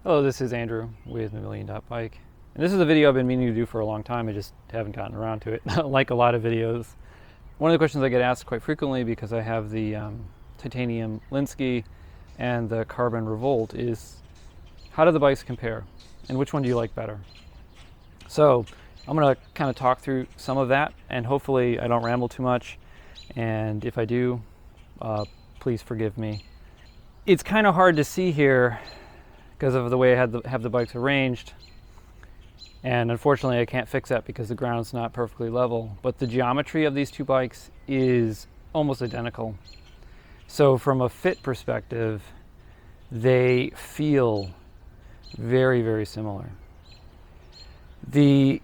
Hello, this is Andrew with Million.Bike. And this is a video I've been meaning to do for a long time. I just haven't gotten around to it, like a lot of videos. One of the questions I get asked quite frequently, because I have the titanium Lynskey and the carbon Revolt, is how do the bikes compare? And which one do you like better? So I'm going to kind of talk through some of that, and hopefully I don't ramble too much. And if I do, please forgive me. It's kind of hard to see here because of the way I have the bikes arranged, and unfortunately I can't fix that because the ground's not perfectly level, but the geometry of these two bikes is almost identical. So from a fit perspective, they feel very, very similar. There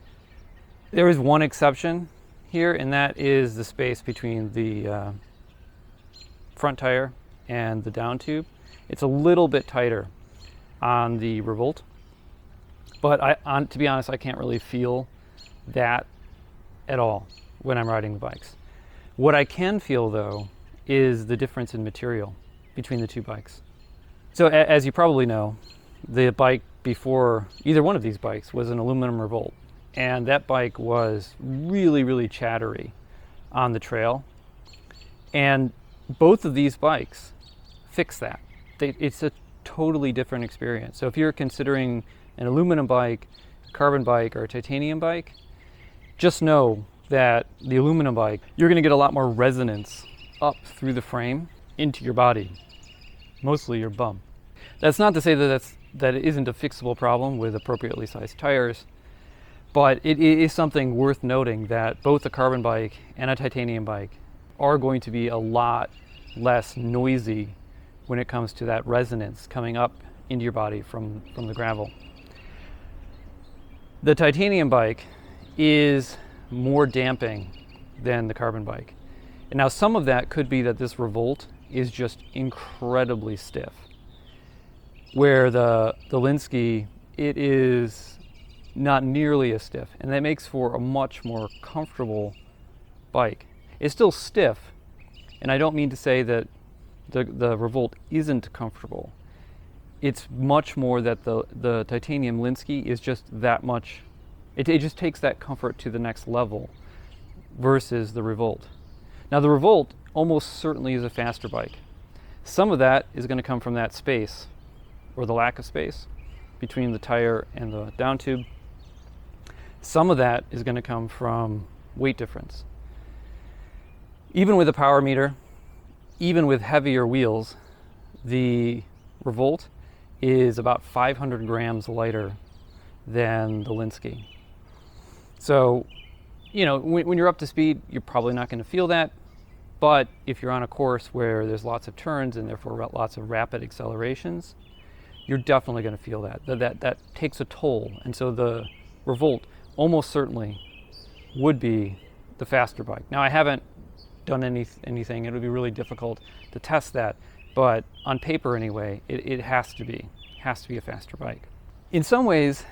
is one exception here, and that is the space between the front tire and the down tube. It's a little bit tighter on the Revolt, but to be honest, I can't really feel that at all when I'm riding the bikes. What I can feel though is the difference in material between the two bikes. So as you probably know, the bike before either one of these bikes was an aluminum Revolt, and that bike was really, really chattery on the trail, and both of these bikes fix that. It's a totally different experience. So if you're considering an aluminum bike, a carbon bike, or a titanium bike, just know that the aluminum bike, you're going to get a lot more resonance up through the frame into your body, mostly your bum. That's not to say that it isn't a fixable problem with appropriately sized tires, but it is something worth noting that both a carbon bike and a titanium bike are going to be a lot less noisy when it comes to that resonance coming up into your body from the gravel. The titanium bike is more damping than the carbon bike. And now some of that could be that this Revolt is just incredibly stiff, where the Lynskey, it is not nearly as stiff, and that makes for a much more comfortable bike. It's still stiff, and I don't mean to say that the Revolt isn't comfortable. It's much more that the titanium Lynskey is just that much, it just takes that comfort to the next level versus the Revolt. Now the Revolt almost certainly is a faster bike. Some of that is going to come from that space, or the lack of space, between the tire and the down tube. Some of that is going to come from weight difference. Even with a power meter, even with heavier wheels, the Revolt is about 500 grams lighter than the Lynskey. So, you know, when you're up to speed, you're probably not going to feel that. But if you're on a course where there's lots of turns and therefore lots of rapid accelerations, you're definitely going to feel that. That takes a toll. And so the Revolt almost certainly would be the faster bike. Now, I haven't done anything. It would be really difficult to test that, but on paper anyway, it has to be a faster bike. In some ways,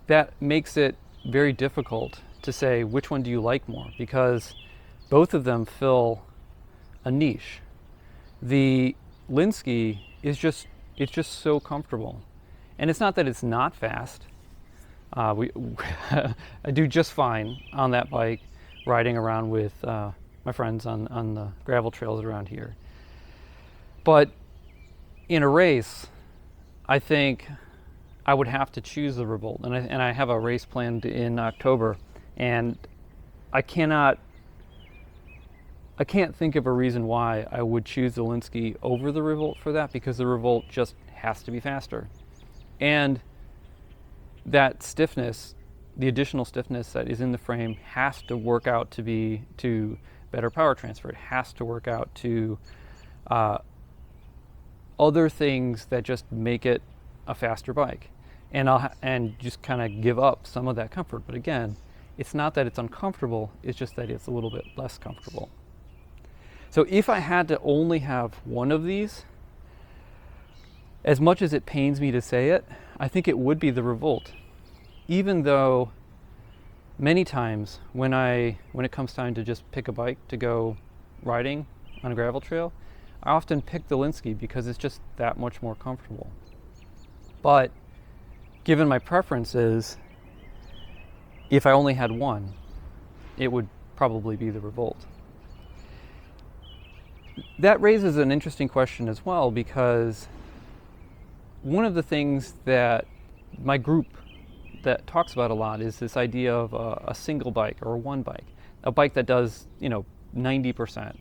that makes it very difficult to say which one do you like more, because both of them fill a niche. The Lynskey is just so comfortable, and it's not that it's not fast. I do just fine on that bike, riding around with my friends on the gravel trails around here. But in a race, I think I would have to choose the Revolt, and I have a race planned in October, and I can't think of a reason why I would choose the Lynskey over the Revolt for that, because the Revolt just has to be faster. And that stiffness, the additional stiffness that is in the frame, has to work out to better power transfer. It has to work out to other things that just make it a faster bike, and just kind of give up some of that comfort. But again, it's not that it's uncomfortable, it's just that it's a little bit less comfortable. So if I had to only have one of these, as much as it pains me to say it, I think it would be the Revolt. Even though many times when it comes time to just pick a bike to go riding on a gravel trail, I often pick the Lynskey because it's just that much more comfortable. But given my preferences, if I only had one, it would probably be the Revolt. That raises an interesting question as well, because one of the things that my group that talks about a lot is this idea of a single bike or one bike, a bike that does, 90%,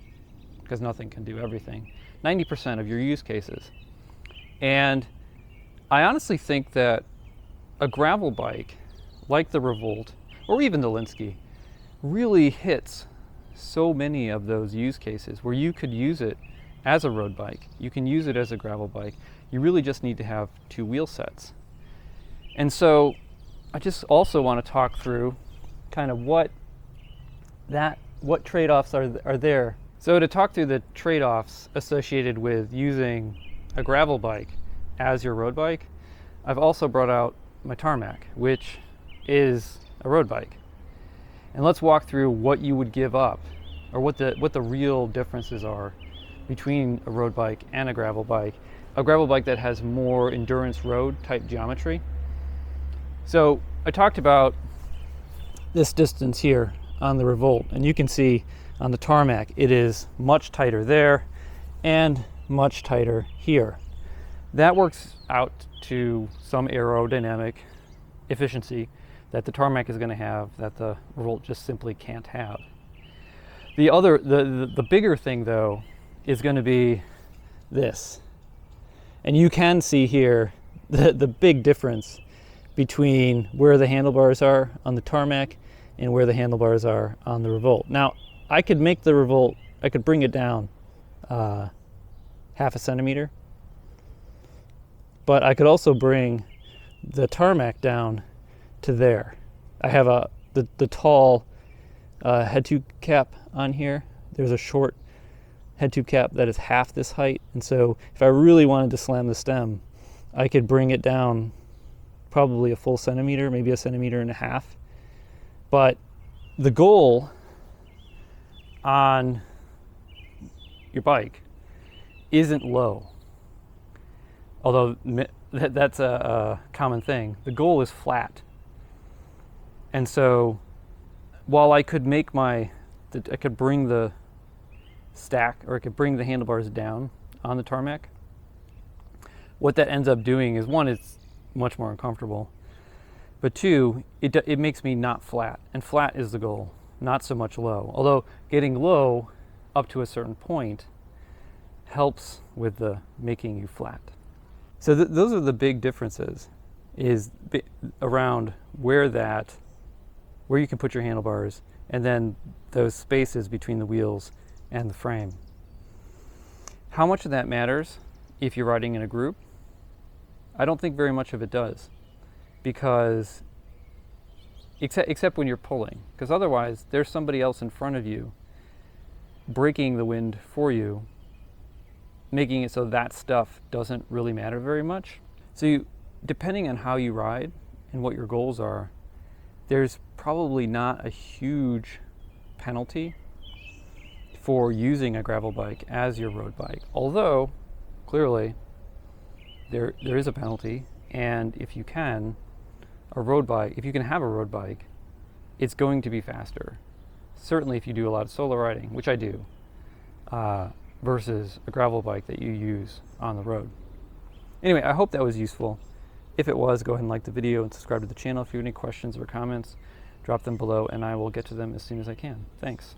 because nothing can do everything, 90% of your use cases. And I honestly think that a gravel bike like the Revolt, or even the Lynskey, really hits so many of those use cases where you could use it as a road bike, you can use it as a gravel bike. You really just need to have two wheel sets. And so I just also want to talk through kind of what trade-offs are there. So to talk through the trade-offs associated with using a gravel bike as your road bike, I've also brought out my Tarmac, which is a road bike. And let's walk through what you would give up, or what the real differences are between a road bike and a gravel bike that has more endurance road type geometry. So I talked about this distance here on the Revolt, and you can see on the Tarmac it is much tighter there and much tighter here. That works out to some aerodynamic efficiency that the Tarmac is going to have that the Revolt just simply can't have. The bigger thing though is going to be this. And you can see here the big difference between where the handlebars are on the Tarmac and where the handlebars are on the Revolt. Now, I could make the Revolt, I could bring it down half a centimeter, but I could also bring the Tarmac down to there. I have the tall head tube cap on here. There's a short head tube cap that is half this height, and so if I really wanted to slam the stem, I could bring it down probably a full centimeter, maybe a centimeter and a half. But the goal on your bike isn't low, although that's a common thing. The goal is flat. And so while I could make I could bring the stack, or I could bring the handlebars down on the Tarmac, what that ends up doing is, one, it's much more uncomfortable, but two, it makes me not flat, and flat is the goal, not so much low. Although getting low up to a certain point helps with the making you flat. So those are the big differences, is around where you can put your handlebars, and then those spaces between the wheels and the frame. How much of that matters if you're riding in a group? I don't think very much of it does, because except when you're pulling, because otherwise there's somebody else in front of you breaking the wind for you, making it so that stuff doesn't really matter very much. So depending on how you ride and what your goals are, there's probably not a huge penalty for using a gravel bike as your road bike. Although, clearly, there is a penalty, and if you can have a road bike, it's going to be faster. Certainly if you do a lot of solo riding, which I do, versus a gravel bike that you use on the road. Anyway, I hope that was useful. If it was, go ahead and like the video and subscribe to the channel. If you have any questions or comments, drop them below and I will get to them as soon as I can. Thanks.